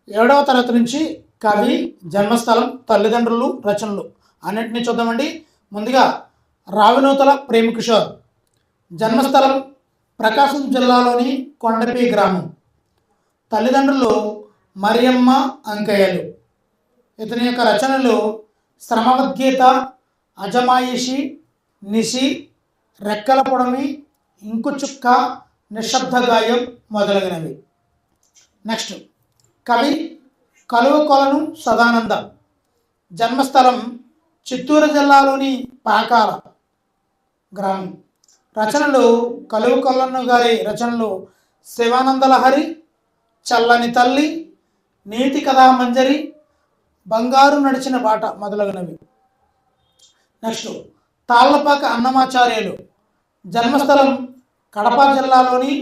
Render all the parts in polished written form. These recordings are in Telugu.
ఏడవ తరగతి నుంచి కవి, జన్మస్థలం, తల్లిదండ్రులు, రచనలు అన్నింటినీ చూద్దామండి. ముందుగా రావినూతల ప్రేమకిషోర్. జన్మస్థలం ప్రకాశం జిల్లాలోని కొండపి గ్రామం. తల్లిదండ్రులు మరియమ్మ, అంకయ్యలు. ఇతని యొక్క రచనలు శ్రమవద్గీత, అజమాయిషి, నిశి, రెక్కల పొడమి, ఇంకుచుక్క, నిశ్శబ్ద గాయం మొదలగునవి. నెక్స్ట్ కవి కలువకొలను సదానంద. జన్మస్థలం చిత్తూరు జిల్లాలోని పాకాల గ్రామం. రచనలు కలువకొలను గారి రచనలు శివానందలహరి, చల్లని తల్లి, నీతి కథా మంజరి, బంగారు నడిచిన బాట మొదలగునవి. నెక్స్ట్ తాళ్లపాక అన్నమాచార్యులు. జన్మస్థలం కడప జిల్లాలోని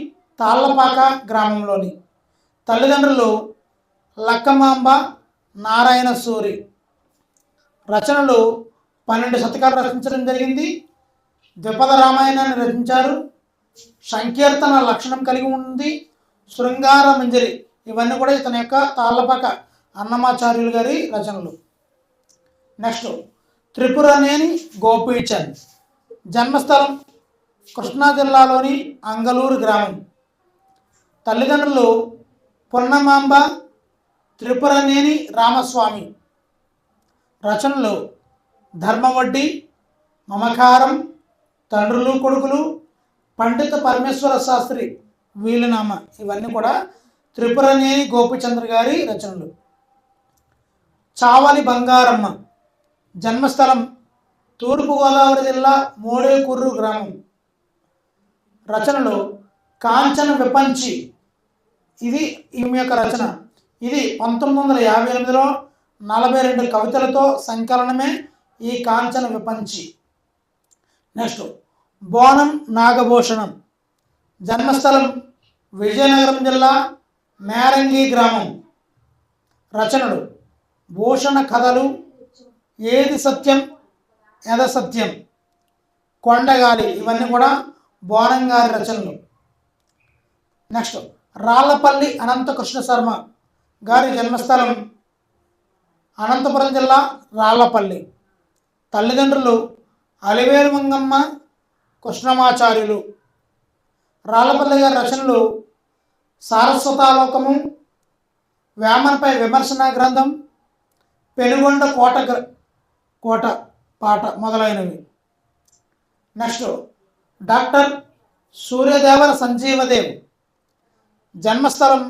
తాళ్లపాక గ్రామంలోని. తల్లిదండ్రులు లక్కమాంబ, నారాయణ సూరి. రచనలు 12 శతకాలు రచించడం జరిగింది. ద్విపద రామాయణాన్ని రచించారు. సంకీర్తన లక్షణం కలిగి ఉంది. శృంగార మంజరి ఇవన్నీ కూడా ఇతని యొక్క తాళ్లపాక అన్నమాచార్యులు గారి రచనలు. నెక్స్ట్ త్రిపురనేని గోపీచంద్. జన్మస్థలం కృష్ణా జిల్లాలోని అంగలూరు గ్రామం. తల్లిదండ్రులు పొన్నమాంబ, త్రిపురనేని రామస్వామి. రచనలు ధర్మవడ్డి, మమకారం, తండ్రులు కొడుకులు, పండిత పరమేశ్వర శాస్త్రి వీలునామా ఇవన్నీ కూడా త్రిపురనేని గోపిచంద్ర గారి రచనలు. చావలి బంగారమ్మ. జన్మస్థలం తూర్పుగోదావరి జిల్లా మోడేకుర్రు గ్రామం. రచనలు కాంచన విపంచి. ఇది ఈమె యొక్క రచన. ఇది 1958లో 42 కవితలతో సంకలనమే ఈ కాంచన విపంచి. నెక్స్ట్ బోనం నాగభూషణం. జన్మస్థలం విజయనగరం జిల్లా మేరంగి గ్రామం. రచనలు భూషణ కథలు, ఏది సత్యం ఎద సత్యం, కొండగాలి ఇవన్నీ కూడా బోనం గారి రచనలు. నెక్స్ట్ రాళ్లపల్లి అనంతకృష్ణ శర్మ గారి. జన్మస్థలం అనంతపురం జిల్లా రాళ్లపల్లి. తల్లిదండ్రులు అలివేలు మంగమ్మ, కృష్ణమాచార్యులు. రాళ్లపల్లి గారి రచనలు సారస్వతాలోకము, వేమనపై విమర్శన గ్రంథం, పెనుగొండ కోట పాట మొదలైనవి. Next doctor Suryadevara Sanjeevadev. జన్మస్థలం